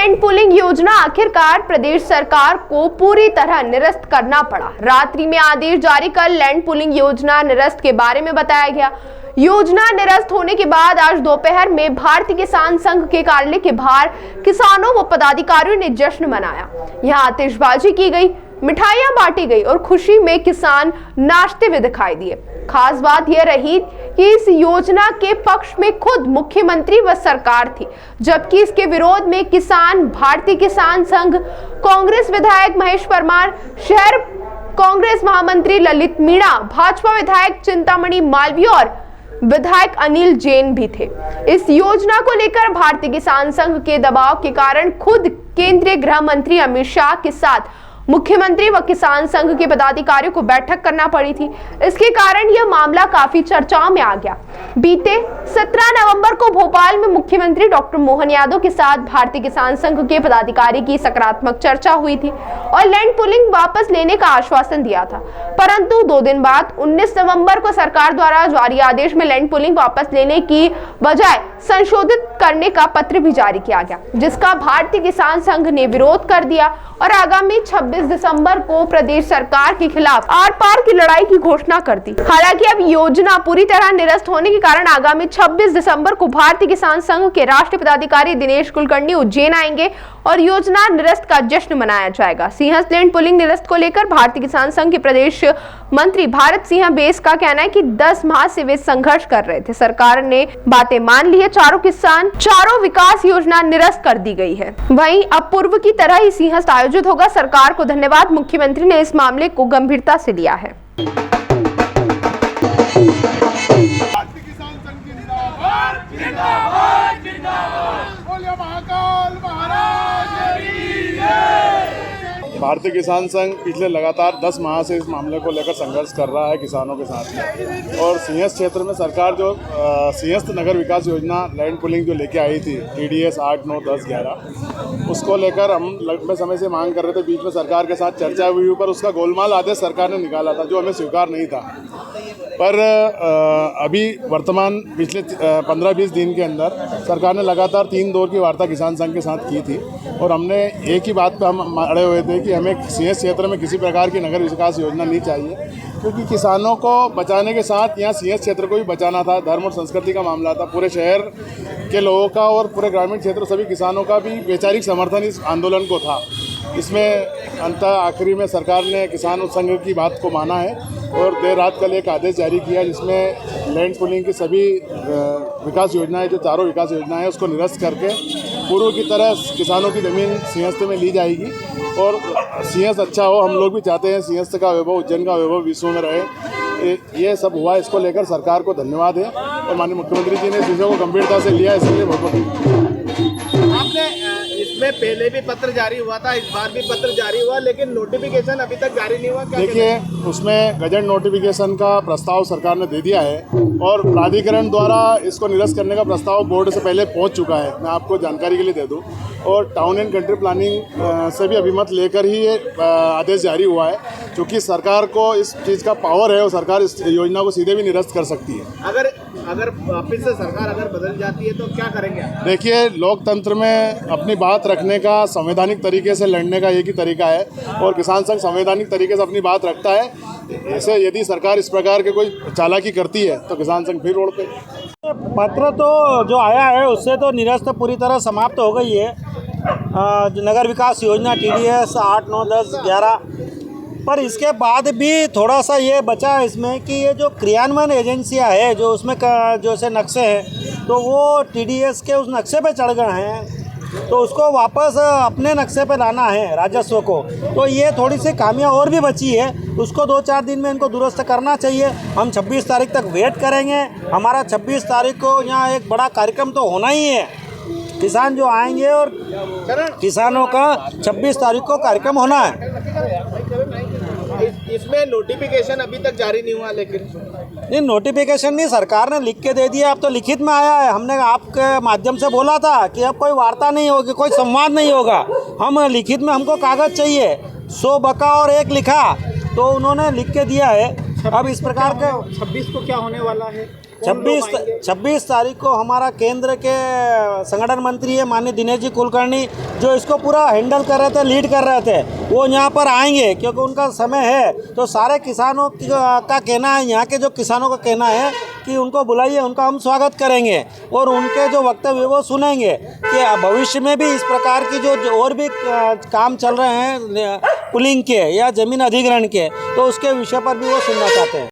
Land pooling योजना आखिरकार प्रदेश सरकार को पूरी तरह निरस्त करना पड़ा। रात्रि में आदेश जारी कर लैंड पूलिंग योजना निरस्त के बारे में बताया गया। योजना निरस्त होने के बाद आज दोपहर में भारतीय किसान संघ के कार्यालय के बाहर किसानों व पदाधिकारियों ने जश्न मनाया। यहां आतिशबाजी की गई, मिठाइयां बांटी गई और खुशी में किसान नाचते हुए दिखाई दिए। खास बात यह रही कि इस योजना के पक्ष में खुद मुख्यमंत्री व सरकार थी, जबकि इसके विरोध में किसान, भारतीय किसान संघ, कांग्रेस विधायक महेश परमार, शहर कांग्रेस महामंत्री ललित मीणा, भाजपा विधायक चिंतामणि मालवीय और विधायक अनिल जैन भी थे। इस योजना को लेकर भारतीय किसान संघ के दबाव के कारण खुद केंद्रीय गृह मंत्री अमित शाह के साथ मुख्यमंत्री व किसान संघ के पदाधिकारियों को बैठक करना पड़ी थी। इसके कारण यह मामला काफी चर्चाओं में आ गया। बीते 17 नवंबर को भोपाल में मुख्यमंत्री डॉक्टर मोहन यादव के साथ भारतीय किसान संघ के पदाधिकारी की सकारात्मक चर्चा हुई थी और लैंड पूलिंग वापस लेने का आश्वासन दिया था। परंतु 2 दिन बाद 19 नवंबर को सरकार द्वारा जारी आदेश में लैंड पूलिंग वापस लेने की बजाय संशोधित करने का पत्र भी जारी किया गया, जिसका भारतीय किसान संघ ने विरोध कर दिया और आगामी 26 दिसंबर को प्रदेश सरकार के खिलाफ आर पार की लड़ाई की घोषणा कर दी। हालांकि अब योजना पूरी तरह निरस्त होने के कारण आगामी 26 दिसंबर को भारतीय किसान संघ के राष्ट्रीय पदाधिकारी दिनेश कुलकर्णी उज्जैन आएंगे और योजना निरस्त का जश्न मनाया जाएगा। सिंहस्थ लैंड पूलिंग निरस्त को लेकर भारतीय किसान संघ के प्रदेश मंत्री भारत सिंह बेस का कहना है कि 10 माह से वे संघर्ष कर रहे थे। सरकार ने बातें मान ली है, चारों विकास योजना निरस्त कर दी गई है। वहीं अब पूर्व की तरह ही सिंहस्थ आयोजित होगा। सरकार को धन्यवाद, मुख्यमंत्री ने इस मामले को गंभीरता से लिया है। भारतीय किसान संघ पिछले लगातार 10 माह से इस मामले को लेकर संघर्ष कर रहा है किसानों के साथ में। और सिंहस्थ क्षेत्र में सरकार जो सिंहस्थ नगर विकास योजना लैंड पूलिंग जो लेके आई थी TDS 8, 9, 10, 11, उसको लेकर हम लंबे समय से मांग कर रहे थे। बीच में सरकार के साथ चर्चा हुई, पर उसका गोलमाल आदेश सरकार ने निकाला था जो हमें स्वीकार नहीं था। पर अभी वर्तमान पिछले 15-20 दिन के अंदर सरकार ने लगातार 3 दौर की वार्ता किसान संघ के साथ की थी और हमने एक ही बात पे हम अड़े हुए थे कि हमें सिंहस्थ क्षेत्र में किसी प्रकार की नगर विकास योजना नहीं चाहिए, क्योंकि किसानों को बचाने के साथ यहाँ सिंहस्थ क्षेत्र को भी बचाना था। धर्म और संस्कृति का मामला था। पूरे शहर के लोगों का और पूरे ग्रामीण क्षेत्र सभी किसानों का भी वैचारिक समर्थन इस आंदोलन को था। इसमें अंत आखिरी में सरकार ने किसान संघ की बात को माना है और देर रात कल एक आदेश जारी किया जिसमें लैंड पूलिंग की सभी विकास योजनाएं, जो चारों विकास योजनाएं, उसको निरस्त करके पूर्व की तरह किसानों की ज़मीन सिंहस्थ में ली जाएगी और सिंहस्थ अच्छा हो। हम लोग भी चाहते हैं सिंहस्थ का वैभव, उज्जैन का वैभव विश्व में रहे। ये सब हुआ, इसको लेकर सरकार को धन्यवाद है और माननीय मुख्यमंत्री जी ने इस विषय को गंभीरता से लिया, इसके लिए बहुत बहुत। आपने इसमें पहले भी पत्र जारी हुआ था, इस बार भी पत्र जारी हुआ, लेकिन नोटिफिकेशन अभी तक जारी नहीं हुआ। देखिए, उसमें गजट नोटिफिकेशन का प्रस्ताव सरकार ने दे दिया है और प्राधिकरण द्वारा इसको निरस्त करने का प्रस्ताव बोर्ड से पहले पहुंच चुका है। मैं आपको जानकारी के लिए दे दूं, और टाउन एंड कंट्री प्लानिंग से भी अभिमत लेकर ही ये आदेश जारी हुआ है, क्योंकि सरकार को इस चीज़ का पावर है और सरकार इस योजना को सीधे भी निरस्त कर सकती है। अगर वापिस से सरकार अगर बदल जाती है तो क्या करेंगे? देखिए, लोकतंत्र में अपनी बात रखने का, संवैधानिक तरीके से लड़ने का एक ही तरीका है और किसान संघ संवैधानिक तरीके से अपनी बात रखता है। ऐसे यदि सरकार इस प्रकार के कोई चालाकी करती है तो किसान संघ फिर रोड पे। पत्र तो जो आया है उससे तो निरस्त पूरी तरह समाप्त हो गई है नगर विकास योजना TDS 8, 9, 10, 11। पर इसके बाद भी थोड़ा सा ये बचा है इसमें कि ये जो क्रियान्वयन एजेंसियां है जो उसमें जो से नक्शे हैं, तो वो TDS के उस नक्शे पे चढ़ गए हैं, तो उसको वापस अपने नक्शे पे लाना है राजस्व को। तो ये थोड़ी सी खामियां और भी बची है, उसको 2-4 दिन में इनको दुरुस्त करना चाहिए। हम 26 तारीख तक वेट करेंगे। हमारा 26 तारीख को यहाँ एक बड़ा कार्यक्रम तो होना ही है, किसान जो आएंगे और किसानों का 26 तारीख को कार्यक्रम होना है। इसमें नोटिफिकेशन अभी तक जारी नहीं हुआ, लेकिन नहीं, नोटिफिकेशन नहीं, सरकार ने लिख के दे दिया। अब तो लिखित में आया है। हमने आपके माध्यम से बोला था कि अब कोई वार्ता नहीं होगी, कोई संवाद नहीं होगा। हम लिखित में, हमको कागज़ चाहिए, 100 बका और 1 लिखा, तो उन्होंने लिख के दिया है। अब इस प्रकार के 26 को क्या होने वाला है? 26 तारीख को हमारा केंद्र के संगठन मंत्री है माननीय दिनेश जी कुलकर्णी, जो इसको पूरा हैंडल कर रहे थे, लीड कर रहे थे, वो यहाँ पर आएंगे क्योंकि उनका समय है। तो सारे किसानों का कहना है, यहाँ के जो किसानों का कहना है कि उनको बुलाइए, उनका हम स्वागत करेंगे और उनके जो वक्तव्य वो सुनेंगे कि भविष्य में भी इस प्रकार की जो और भी काम चल रहे हैं पुलिंग के या ज़मीन अधिग्रहण के, तो उसके विषय पर भी वो सुनना चाहते हैं।